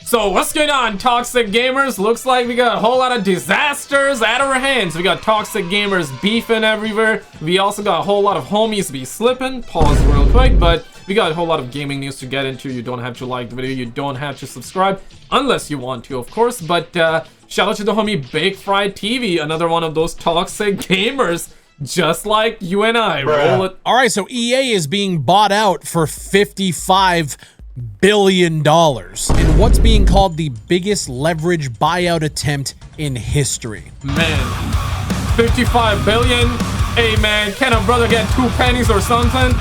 So what's going on, toxic gamers? Looks like we got a whole lot of disasters at our hands. We got toxic gamers beefing everywhere. We also got a whole lot of homies be slipping. Pause real quick, but we got a whole lot of gaming news to get into. You don't have to like the video, you don't have to subscribe unless you want to, of course. But shout out to the homie Big Fried TV, another one of those toxic gamers just like you and I. Roll it. All right, so EA is being bought out for $55 billion in what's being called the biggest leverage buyout attempt in history. Man, 55 billion. Hey man, can a brother get 2 pennies or something?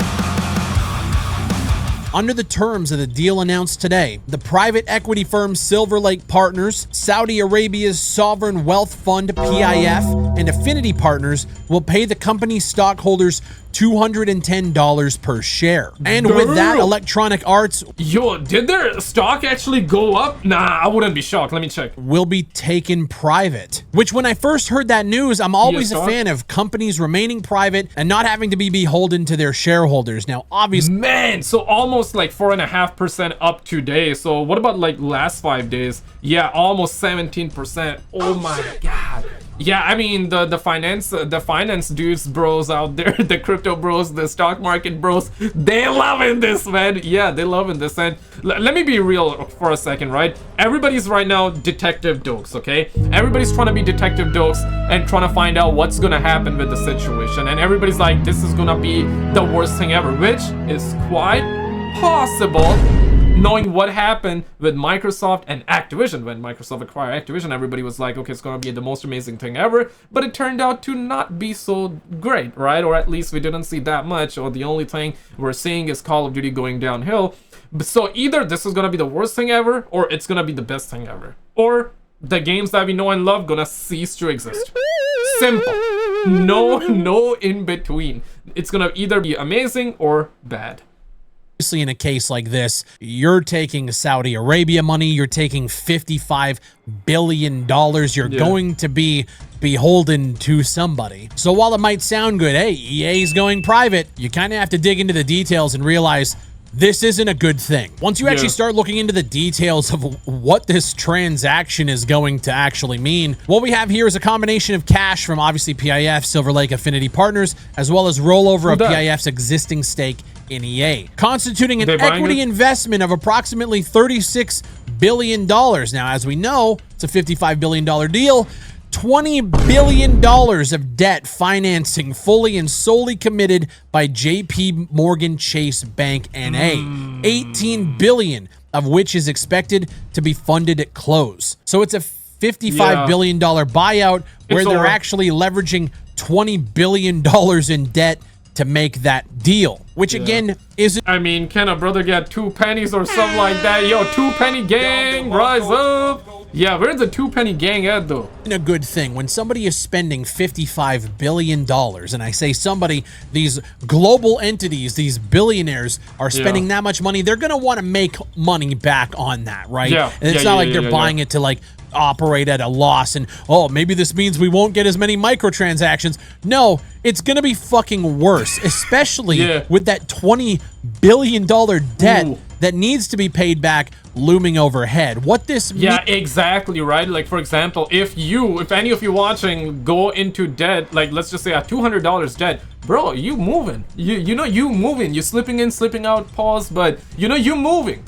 Under the terms of the deal announced today, the private equity firm Silver Lake Partners, Saudi Arabia's sovereign wealth fund PIF, and Affinity Partners will pay the company's stockholders $210 per share. And with that, Electronic Arts, yo, did their stock actually go up? Nah, I wouldn't be shocked. Let me check. Will be taken private. Which, when I first heard that news, I'm always a fan of companies remaining private and not having to be beholden to their shareholders. Now, obviously, man, so almost like 4.5% up today. So what about like last 5 days? Yeah, almost 17%. Oh my god. Yeah, I mean the finance dudes bros out there, the crypto bros, the stock market bros, they loving this, man. Yeah, they loving this. And let me be real for a second, right? Everybody's right now detective dokes, okay? Everybody's trying to be detective dokes and trying to find out what's gonna happen with the situation. And everybody's like, this is gonna be the worst thing ever, which is quite possible. Knowing what happened with Microsoft and Activision. When Microsoft acquired Activision, everybody was like, okay, it's gonna be the most amazing thing ever, but it turned out to not be so great, right? Or at least we didn't see that much, or the only thing we're seeing is Call of Duty going downhill. So either this is gonna be the worst thing ever, or it's gonna be the best thing ever. Or the games that we know and love gonna cease to exist. Simple. No in between. It's gonna either be amazing or bad. Obviously, in a case like this, you're taking Saudi Arabia money, you're taking $55 billion, you're going to be beholden to somebody. So while it might sound good, hey, EA's going private, you kind of have to dig into the details and realize this isn't a good thing. Once you actually start looking into the details of what this transaction is going to actually mean, what we have here is a combination of cash from obviously PIF, Silver Lake Affinity Partners, as well as rollover of PIF's existing stake in EA, constituting an equity investment of approximately $36 billion. Now, as we know, it's a $55 billion deal. $20 billion of debt financing fully and solely committed by JP Morgan Chase Bank NA. $18 billion of which is expected to be funded at close. So it's a $55 billion buyout where they're actually leveraging $20 billion in debt to make that deal, which again is, I mean, can a brother get 2 pennies or something like that? Yo, 2 penny gang, rise up. Yeah, where's the 2 penny gang at though? A good thing when somebody is spending $55 billion, and I say somebody, these global entities, these billionaires are spending that much money, they're gonna want to make money back on that, right? And it's not like they're buying it to like operate at a loss and, oh, maybe this means we won't get as many microtransactions. No, it's gonna be fucking worse, especially with that $20 billion debt that needs to be paid back looming overhead. What this exactly, right? Like, for example, if any of you watching go into debt, like let's just say a $200 debt, bro, you moving, you know you moving, you slipping in, slipping out, pause, but you know you moving,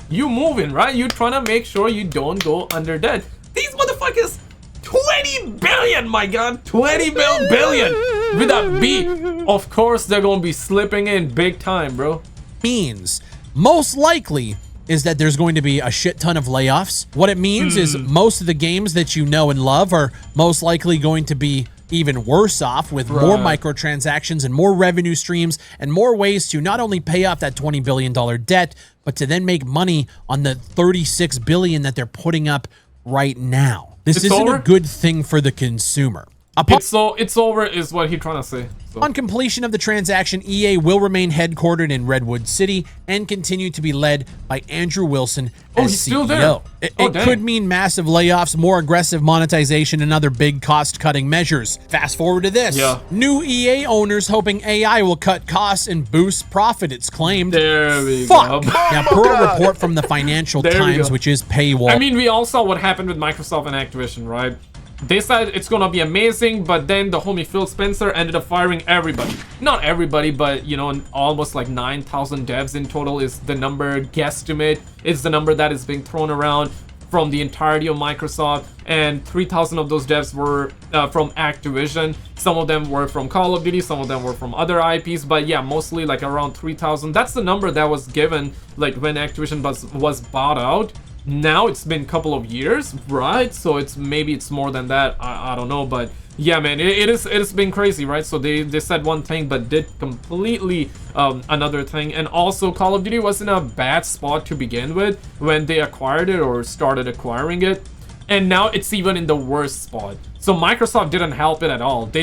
right? You trying to make sure you don't go under debt. These motherfuckers, 20 billion, my god, 20 billion with a B. Of course they're gonna be slipping in big time, bro. Means most likely is that there's going to be a shit ton of layoffs. What it means is most of the games that you know and love are most likely going to be even worse off with more microtransactions and more revenue streams and more ways to not only pay off that $20 billion debt, but to then make money on the $36 billion that they're putting up right now. This isn't a good thing for the consumer. It's over is what he's trying to say. So. On completion of the transaction, EA will remain headquartered in Redwood City and continue to be led by Andrew Wilson as he's CEO. still there. It could mean massive layoffs, more aggressive monetization, and other big cost-cutting measures. Fast forward to this. New EA owners hoping AI will cut costs and boost profit, it's claimed. There we go. Now, per a report from the Financial Times, which is paywall. I mean, we all saw what happened with Microsoft and Activision, right? They said it's gonna be amazing, but then the homie Phil Spencer ended up firing everybody. Not everybody, but you know, almost like 9,000 devs in total is the number guesstimate. It's the number that is being thrown around from the entirety of Microsoft, and 3,000 of those devs were from Activision. Some of them were from Call of Duty, some of them were from other IPs, but yeah, mostly like around 3,000. That's the number that was given like when Activision was bought out. Now it's been a couple of years, right? So maybe it's more than that. I don't know, but yeah, man, it's been crazy, right? So they said one thing but did completely another thing. And also Call of Duty was in a bad spot to begin with when they acquired it or started acquiring it, and now it's even in the worst spot. So Microsoft didn't help it at all. They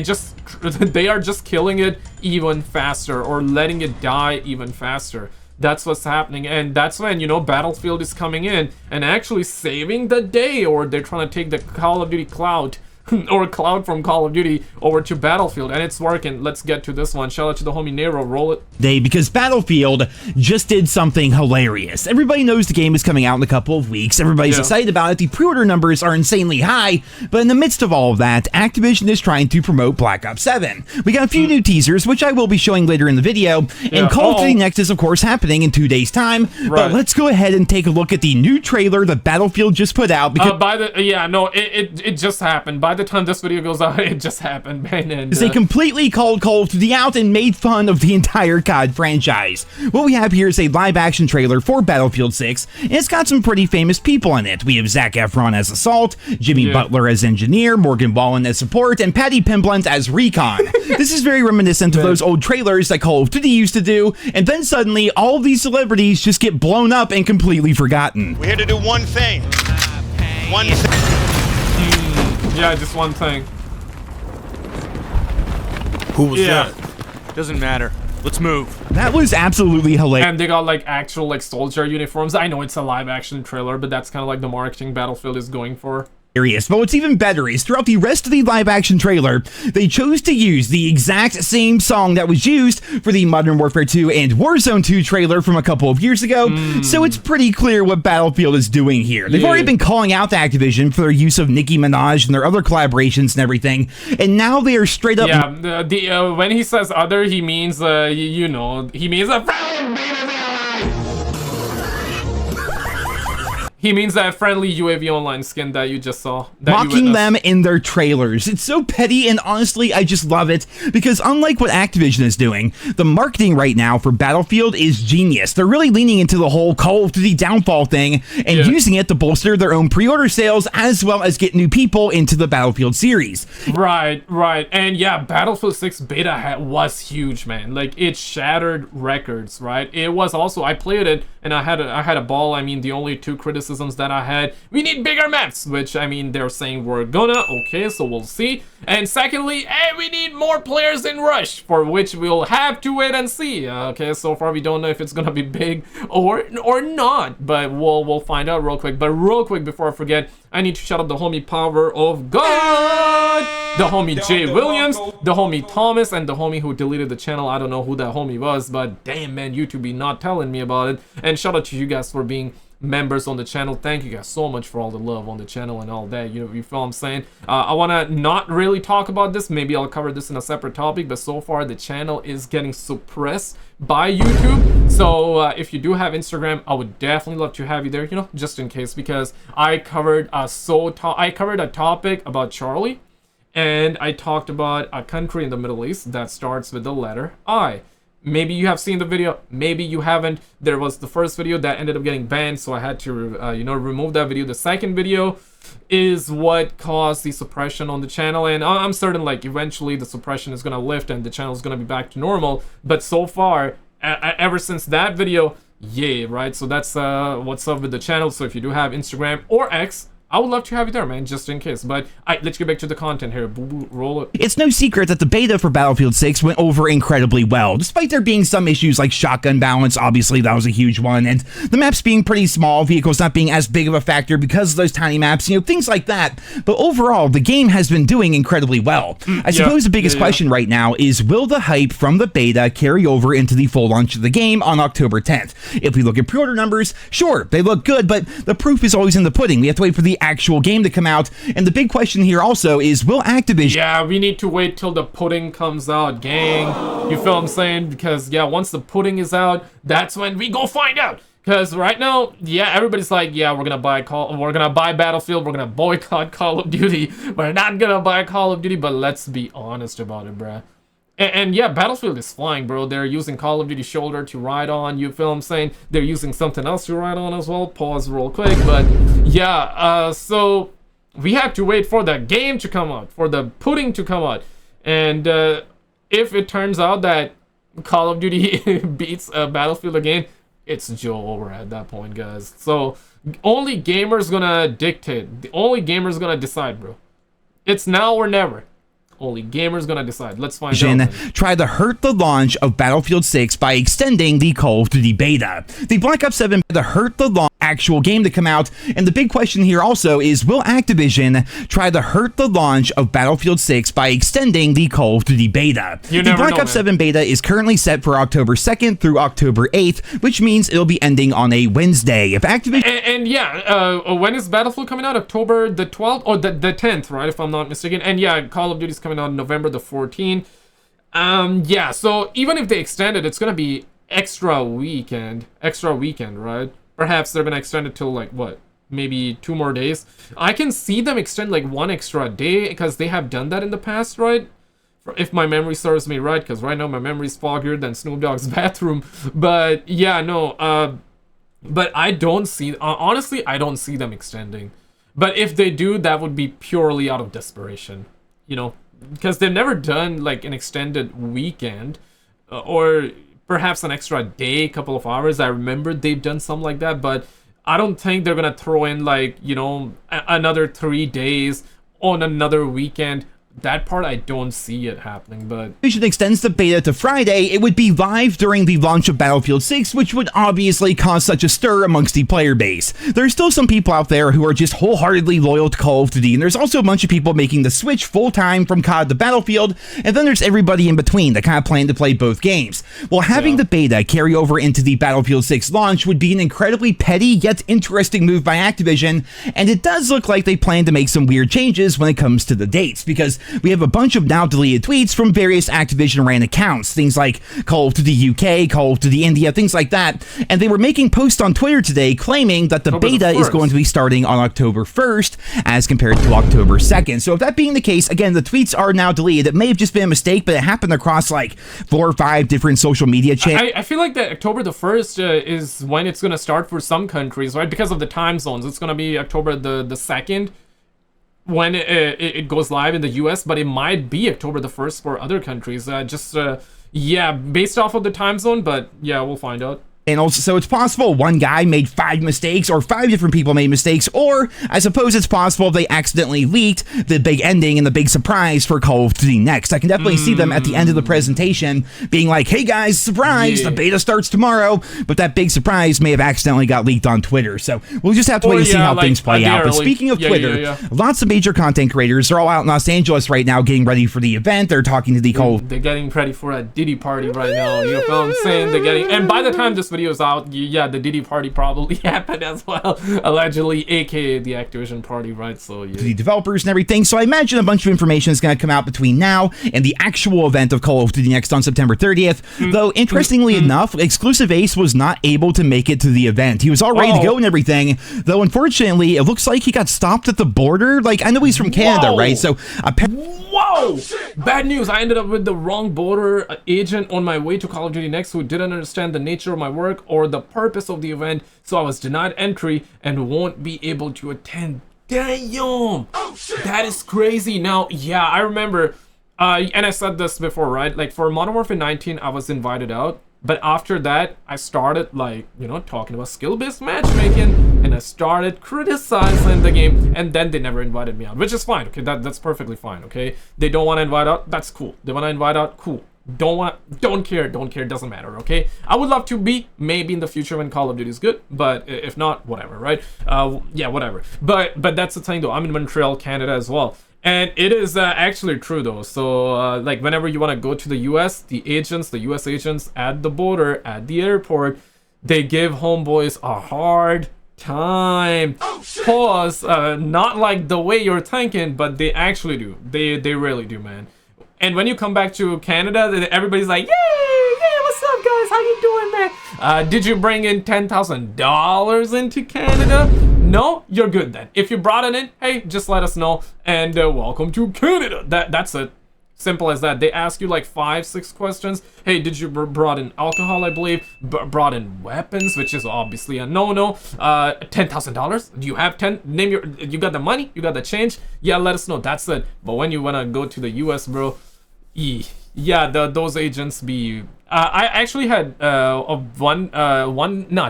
are just killing it even faster, or letting it die even faster. That's what's happening, and that's when, you know, Battlefield is coming in and actually saving the day, or they're trying to take the Call of Duty clout or cloud from Call of Duty over to Battlefield, and it's working. Let's get to this one. Shout out to the homie Nero. Roll it. Because Battlefield just did something hilarious. Everybody knows the game is coming out in a couple of weeks. Everybody's excited about it. The pre-order numbers are insanely high, but in the midst of all of that, Activision is trying to promote Black Ops 7. We got a few new teasers, which I will be showing later in the video, and Call of Duty Next is of course happening in 2 days time, but let's go ahead and take a look at the new trailer that Battlefield just put out. Because it just happened. By the time this video goes out, it just happened, man. And they completely called Call of Duty out and made fun of the entire COD franchise. What we have here is a live-action trailer for Battlefield 6, and it's got some pretty famous people in it. We have Zac Efron as Assault, Jimmy Butler as Engineer, Morgan Wallen as Support, and Patty Pimblett as Recon. This is very reminiscent of those old trailers that Call of Duty used to do, and then suddenly all of these celebrities just get blown up and completely forgotten. We're here to do one thing. One thing. Yeah, just one thing. Who was that? Doesn't matter. Let's move. That was absolutely hilarious. And they got like actual like soldier uniforms. I know it's a live action trailer, but that's kind of like the marketing Battlefield is going for. But what's even better is throughout the rest of the live-action trailer, they chose to use the exact same song that was used for the Modern Warfare 2 and Warzone 2 trailer from a couple of years ago, so it's pretty clear what Battlefield is doing here. They've already been calling out Activision for their use of Nicki Minaj and their other collaborations and everything, and now they are straight up... Yeah, when he says other, he means, you know, he means a... He means that friendly UAV Online skin that you just saw. Mocking them in their trailers. It's so petty, and honestly, I just love it, because unlike what Activision is doing, the marketing right now for Battlefield is genius. They're really leaning into the whole Call of Duty downfall thing, and using it to bolster their own pre-order sales, as well as get new people into the Battlefield series. Right. And yeah, Battlefield 6 beta was huge, man. Like, it shattered records, right? It was also, I played it, and I had a ball. I mean, the only two criticisms that I had, we need bigger maps, which I mean they're saying we're gonna, okay, so we'll see. And secondly, hey, we need more players in Rush, for which we'll have to wait and see. Okay, so far we don't know if it's gonna be big or not, but we'll find out real quick. But real quick before I forget, I need to shout out the homie Power of God, the homie Jay Williams, the homie Thomas, and the homie who deleted the channel. I don't know who that homie was, but damn, man, YouTube be not telling me about it. And shout out to you guys for being members on the channel. Thank you guys so much for all the love on the channel and all that. You feel what I'm saying? I want to not really talk about this. Maybe I'll cover this in a separate topic, but so far the channel is getting suppressed by YouTube. So if you do have Instagram, I would definitely love to have you there, you know, just in case, because I covered a topic about Charlie, and I talked about a country in the Middle East that starts with the letter I. Maybe you have seen the video, maybe you haven't. There was the first video that ended up getting banned, so I had to remove that video. The second video is what caused the suppression on the channel, and I'm certain like eventually the suppression is gonna lift and the channel is gonna be back to normal. But so far, ever since that video, yay, right? So that's what's up with the channel. So if you do have Instagram or X, I would love to have you there, man, just in case. But let's get back to the content here. Boo boo, roll it. It's no secret that the beta for Battlefield 6 went over incredibly well, despite there being some issues like shotgun balance. Obviously, that was a huge one, and the maps being pretty small, vehicles not being as big of a factor because of those tiny maps, things like that. But overall, the game has been doing incredibly well. I suppose the biggest question right now is, will the hype from the beta carry over into the full launch of the game on October 10th? If we look at pre-order numbers, sure, they look good, but the proof is always in the pudding. We have to wait for the actual game to come out, and the big question here also is, will Activision... Yeah, we need to wait till the pudding comes out, gang. You feel what I'm saying? Because, yeah, once the pudding is out, that's when we go find out. Because right now, yeah, everybody's like, yeah, we're gonna buy Battlefield, we're gonna boycott Call of Duty, we're not gonna buy Call of Duty, but let's be honest about it, bruh. And yeah, Battlefield is flying, bro. They're using Call of Duty shoulder to ride on. You feel what I'm saying? They're using something else to ride on as well. Pause real quick. But yeah, so we have to wait for the game to come out, for the pudding to come out. And if it turns out that Call of Duty beats Battlefield again, it's Joe over at that point, guys. So only gamers gonna dictate. The only gamers gonna decide, bro. It's now or never. Only gamers gonna decide. Let's find out. Try to hurt the launch of Battlefield 6 by extending the Call of Duty beta. The Black Ops 7 to hurt the actual game to come out, and the big question here also is, will Activision try to hurt the launch of Battlefield 6 by extending the Call of Duty beta? The Black Ops 7 beta is currently set for October 2nd through October 8th, which means it'll be ending on a Wednesday. If Activision... And yeah, when is Battlefield coming out? October the 12th? Or the 10th, right? If I'm not mistaken. And yeah, Call of Duty's coming out November the 14th. Yeah, so even if they extend it, it's gonna be extra weekend, right? Perhaps they're gonna extend it till like what, maybe 2 more days. I can see them extend like 1 extra day because they have done that in the past, right? If my memory serves me right, because right now my memory's foggier than Snoop Dogg's bathroom. But yeah, no, but I don't see, honestly, I don't see them extending. But if they do, that would be purely out of desperation, because they've never done like an extended weekend or perhaps an extra day, couple of hours. I remember they've done something like that, but I don't think they're gonna throw in like, another 3 days on another weekend. That part, I don't see it happening, but... Activision extends the beta to Friday. It would be live during the launch of Battlefield 6, which would obviously cause such a stir amongst the player base. There's still some people out there who are just wholeheartedly loyal to Call of Duty, and there's also a bunch of people making the switch full-time from COD to Battlefield, and then there's everybody in between that kind of plan to play both games. Well, having the beta carry over into the Battlefield 6 launch would be an incredibly petty yet interesting move by Activision, and it does look like they plan to make some weird changes when it comes to the dates, because we have a bunch of now deleted tweets from various Activision ran accounts, things like Call of Duty UK, Call of Duty India, things like that, and they were making posts on Twitter today claiming that the beta is going to be starting on October 1st as compared to October 2nd. So if that being the case, again, the tweets are now deleted. It may have just been a mistake, but it happened across like 4 or 5 different social media channels. I feel like that October the 1st is when it's going to start for some countries, right? Because of the time zones. It's going to be October the 2nd. When it goes live in the US, but it might be October the 1st for other countries. Yeah, based off of the time zone, but yeah, we'll find out. And also, so it's possible one guy made 5 mistakes, or 5 different people made mistakes, or I suppose it's possible they accidentally leaked the big ending and the big surprise for Call of Duty Next. I can definitely see them at the end of the presentation being like, hey guys, surprise, the beta starts tomorrow, but that big surprise may have accidentally got leaked on Twitter. So we'll just have to wait and see how things play out. But speaking of Twitter, lots of major content creators are all out in Los Angeles right now getting ready for the event. They're talking to the They're getting ready for a Diddy party right now. You know what I'm saying? They're getting, and by the time this video's out, yeah, the Diddy party probably happened as well, allegedly, aka the Activision party, right? So yeah, the developers and everything. So I imagine a bunch of information is going to come out between now and the actual event of Call of Duty Next on September 30th. Though interestingly enough, Exclusive Ace was not able to make it to the event. He was all ready to go and everything, though unfortunately it looks like he got stopped at the border. Like, I know he's from Canada, right? So whoa, bad news. I ended up with the wrong border agent on my way to Call of Duty Next, who didn't understand the nature of my work or the purpose of the event, so I was denied entry and won't be able to attend. Damn, that is crazy. Now, yeah, I remember, and I said this before, right? Like for Modern Warfare 19, I was invited out, but after that, I started like, talking about skill-based matchmaking, and I started criticizing the game, and then they never invited me out, which is fine. Okay, that's perfectly fine. Okay, they don't want to invite out, that's cool. They want to invite out, cool. Don't care, doesn't matter. Okay, I would love to be maybe in the future when Call of Duty is good, but if not, whatever, right? Yeah, whatever. But that's the thing though. I'm in Montreal, Canada as well. And it is actually true though. So like whenever you want to go to the US, the US agents at the border, at the airport, they give homeboys a hard time. Pause. Not like the way you're thinking, but they actually do. They really do, man. And when you come back to Canada, everybody's like, yeah, what's up, guys? How you doing, man? Did you bring in $10,000 into Canada? No, you're good then. If you brought it in, hey, just let us know. And welcome to Canada. That's it. Simple as that. They ask you like 5-6 questions. Hey, did you brought in alcohol? I believe brought in weapons, which is obviously a no-no. $10,000. Do you have 10? Name your. You got the money? You got the change? Yeah, let us know. That's it. But when you wanna go to the U.S., bro, yeah, those agents be. I actually had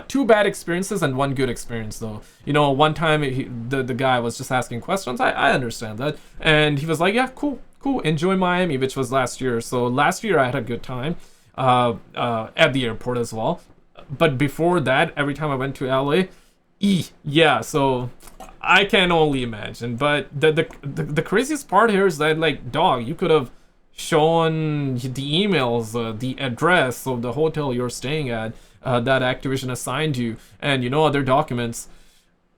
two bad experiences and one good experience though. You know, one time the guy was just asking questions. I understand that, and he was like, yeah, cool, enjoy Miami, which was last year. So last year I had a good time at the airport as well. But before that, every time I went to LA, yeah. So I can only imagine. But the craziest part here is that, like, dog, you could have shown the emails, the address of the hotel you're staying at, that Activision assigned you, and other documents.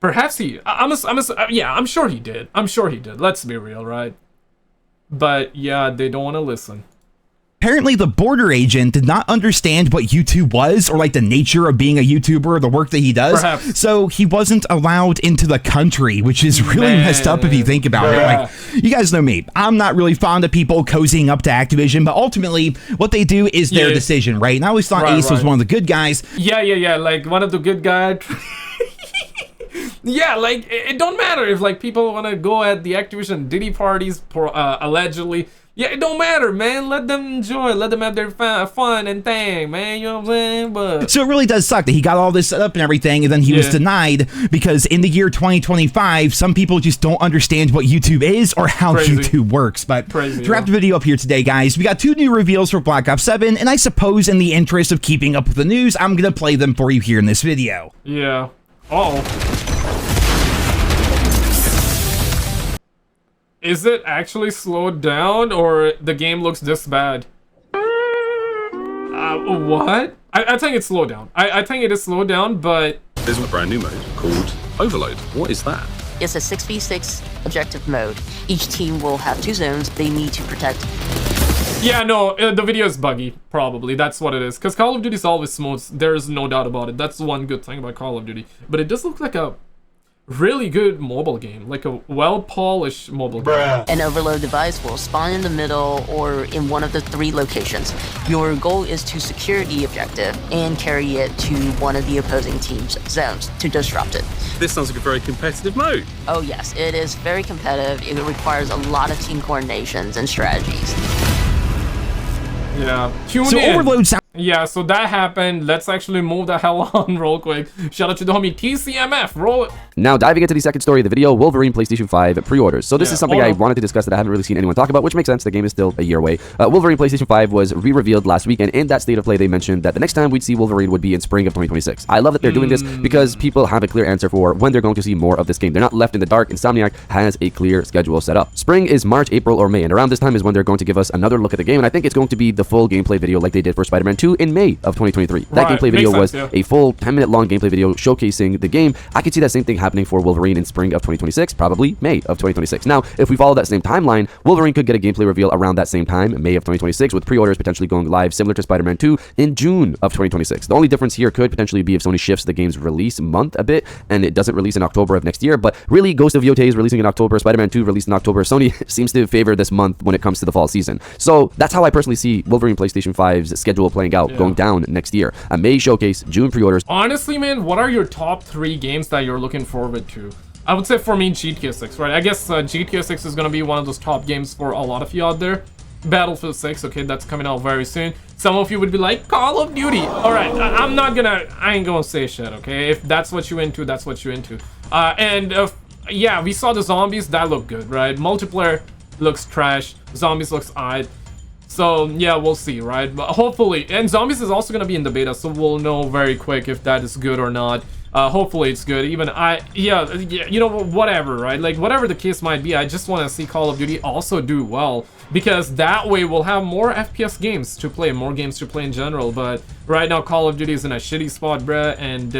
Perhaps I'm sure he did. Let's be real, right? But yeah, they don't want to listen. Apparently, the border agent did not understand what YouTube was, or like the nature of being a YouTuber, or the work that he does. Perhaps. So he wasn't allowed into the country, which is really messed up if you think about it. Like, you guys know me. I'm not really fond of people cozying up to Activision, but ultimately, what they do is their decision, right? And I always thought Ace was one of the good guys. Yeah, like one of the good guys. Yeah, like it don't matter if like people want to go at the Activision Diddy parties allegedly. Yeah, it don't matter, man. Let them enjoy. Let them have their fun and thing, man. You know what I'm saying? But so it really does suck that he got all this set up and everything, and then he was denied because in the year 2025, some people just don't understand what YouTube is or how YouTube works. But to wrap the video up here today, guys, we got 2 new reveals for Black Ops 7, and I suppose in the interest of keeping up with the news, I'm going to play them for you here in this video. Yeah. Uh-oh. Is it actually slowed down, or the game looks this bad? What? I think it's slowed down. I think it is slowed down, but... There's a brand new mode called Overload. What is that? It's a 6v6 objective mode. Each team will have 2 zones they need to protect. Yeah, no, the video is buggy, probably. That's what it is. Because Call of Duty is always smooth. There's no doubt about it. That's one good thing about Call of Duty. But it does look like a really good mobile game, like a well-polished mobile game. An overload device will spawn in the middle or in one of the 3 locations. Your goal is to secure the objective and carry it to one of the opposing team's zones to disrupt it. This sounds like a very competitive mode. Oh yes, it is very competitive. It requires a lot of team coordinations and strategies. Yeah. Overload sounds... Yeah, so that happened. Let's actually move the hell on real quick. Shout out to the homie TCMF. Roll it. Now, diving into the second story of the video, Wolverine PlayStation 5 pre-orders. So this is something I wanted to discuss that I haven't really seen anyone talk about, which makes sense. The game is still a year away. Wolverine PlayStation 5 was re-revealed last week, and in that state of play, they mentioned that the next time we'd see Wolverine would be in spring of 2026. I love that they're doing this because people have a clear answer for when they're going to see more of this game. They're not left in the dark. Insomniac has a clear schedule set up. Spring is March, April, or May, and around this time is when they're going to give us another look at the game, and I think it's going to be the full gameplay video like they did for Spider-Man 2 in May of 2023. That gameplay video was a full 10-minute long gameplay video showcasing the game. I could see that same thing happening for Wolverine in spring of 2026, probably May of 2026. Now, if we follow that same timeline, Wolverine could get a gameplay reveal around that same time, May of 2026, with pre-orders potentially going live similar to Spider-Man 2 in June of 2026. The only difference here could potentially be if Sony shifts the game's release month a bit and it doesn't release in October of next year, but really Ghost of Yotei is releasing in October, Spider-Man 2 released in October. Sony seems to favor this month when it comes to the fall season. So that's how I personally see Wolverine PlayStation 5's schedule playing out, going down next year. A May showcase, June pre-orders. Honestly, man, what are your top 3 games that you're looking forward to? I would say for me, GTA 6, right? I guess GTA 6 is going to be one of those top games for a lot of you out there. Battlefield 6, okay, that's coming out very soon. Some of you would be like, Call of Duty. All right, I ain't gonna say shit, okay? If that's what you into, that's what you into. Yeah, we saw the zombies, that looked good, right? Multiplayer looks trash, zombies looks odd. So yeah, we'll see, right? But hopefully, and zombies is also gonna be in the beta, so we'll know very quick if that is good or not. Hopefully it's good. Even yeah, you know, whatever, right? Like, whatever the case might be, I just want to see Call of Duty also do well, because that way we'll have more FPS games to play, more games to play in general. But right now Call of Duty is in a shitty spot, bruh, and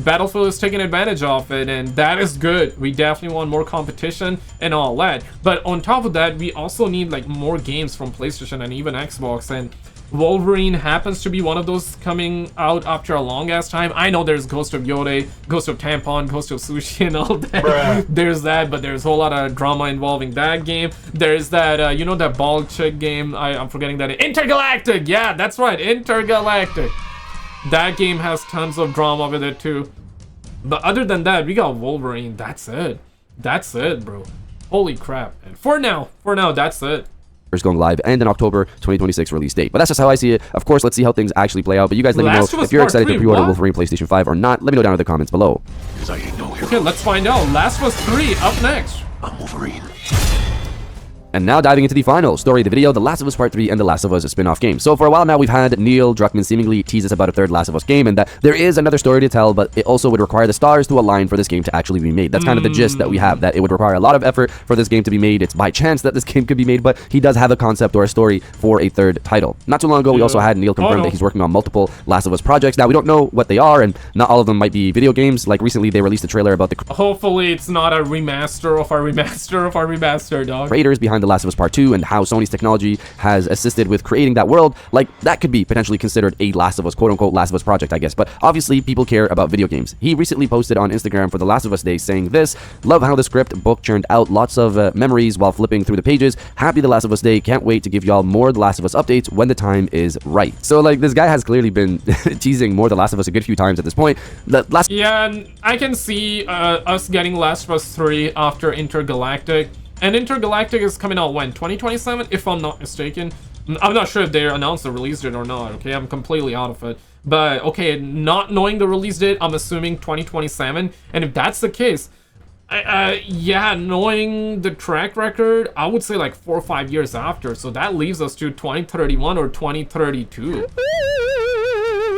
Battlefield is taking advantage of it, and that is good. We definitely want more competition and all that. But on top of that, we also need like more games from PlayStation and even Xbox, and Wolverine happens to be one of those coming out after a long ass time. I know there's Ghost of Yode, Ghost of Tampon, Ghost of Sushi and all that. Bruh. There's that, but there's a whole lot of drama involving that game. There's that, you know, that bald chick game, I'm forgetting that. Intergalactic! Yeah, that's right, Intergalactic. That game has tons of drama with it too. But other than that, we got Wolverine. That's it. That's it, bro. Holy crap. And for now, that's it. Going live and an October 2026 release date. But that's just how I see it. Of course, let's see how things actually play out. But you guys let me know if you're excited to pre-order Wolverine PlayStation 5 or not. Let me know down in the comments below. Okay, let's find out. Last of Us 3 up next. I'm Wolverine. And now diving into the final story of the video, The Last of Us Part 3 and The Last of Us spin-off game. So for a while now, we've had Neil Druckmann seemingly tease us about a third Last of Us game, and that there is another story to tell, but it also would require the stars to align for this game to actually be made. That's kind of the gist that we have, that it would require a lot of effort for this game to be made. It's by chance that this game could be made, but he does have a concept or a story for a third title. Not too long ago, we also had Neil confirm that he's working on multiple Last of Us projects. Now, we don't know what they are, and not all of them might be video games. Like recently, they released a trailer about the hopefully it's not a remaster of our remaster of our remaster, dog. Creators behind The Last of Us Part 2 and how Sony's technology has assisted with creating that world. Like, that could be potentially considered a Last of Us, quote-unquote Last of Us project, I guess. But obviously, people care about video games. He recently posted on Instagram for The Last of Us Day saying this: "Love how the script book churned out lots of memories while flipping through the pages. Happy The Last of Us Day. Can't wait to give y'all more The Last of Us updates when the time is right." So, like, this guy has clearly been teasing more The Last of Us a good few times at this point. Yeah, and I can see us getting Last of Us 3 after Intergalactic. And Intergalactic is coming out when? 2027, if I'm not mistaken. I'm not sure if they announced the release date or not, okay? I'm completely out of it. But, okay, not knowing the release date, I'm assuming 2027. And if that's the case, yeah, knowing the track record, I would say like 4 or 5 years after. So that leaves us to 2031 or 2032.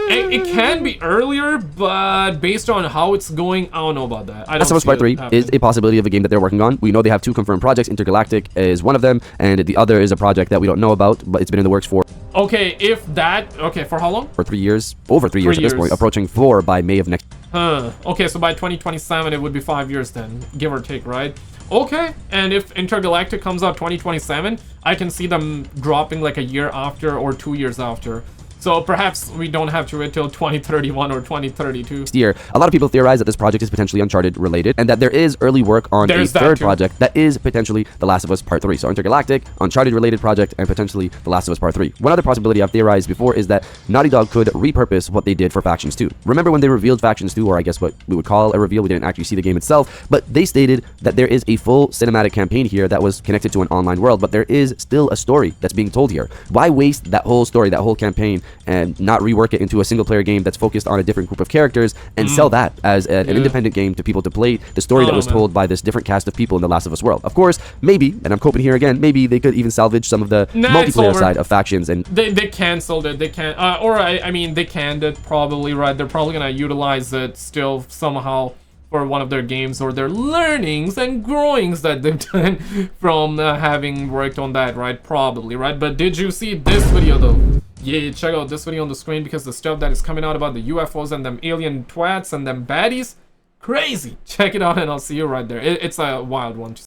It can be earlier, but based on how it's going, I don't know about that. Last of Us Part 3 is a possibility of a game that they're working on. We know they have 2 confirmed projects. Intergalactic is one of them, and the other is a project that we don't know about, but it's been in the works for... Okay, if that... Okay, for how long? For 3 years. Over 3 years at this point, approaching 4 by May of next... Okay, so by 2027, it would be 5 years then, give or take, right? Okay, and if Intergalactic comes out 2027, I can see them dropping like a year after or 2 years after. So perhaps we don't have to wait till 2031 or 2032. Next year, a lot of people theorize that this project is potentially Uncharted related, and that there is early work on a third project that is potentially The Last of Us Part 3. So Intergalactic, Uncharted related project, and potentially The Last of Us Part 3. One other possibility I've theorized before is that Naughty Dog could repurpose what they did for Factions 2. Remember when they revealed Factions 2, or I guess what we would call a reveal, we didn't actually see the game itself, but they stated that there is a full cinematic campaign here that was connected to an online world, but there is still a story that's being told here. Why waste that whole story, that whole campaign, and not rework it into a single-player game that's focused on a different group of characters and sell that as an independent game to people to play the story that was told by this different cast of people in the Last of Us world? Of course, maybe, and I'm coping here again, maybe they could even salvage some of the multiplayer side of Factions. And they canceled it. They can't, or I mean, they canned it probably, right? They're probably gonna utilize it still somehow for one of their games or their learnings and growings that they've done from having worked on that, right? Probably, right? But did you see this video though? Yeah, check out this video on the screen, because the stuff that is coming out about the UFOs and them alien twats and them baddies, crazy. Check it out and I'll see you right there. It's a wild one.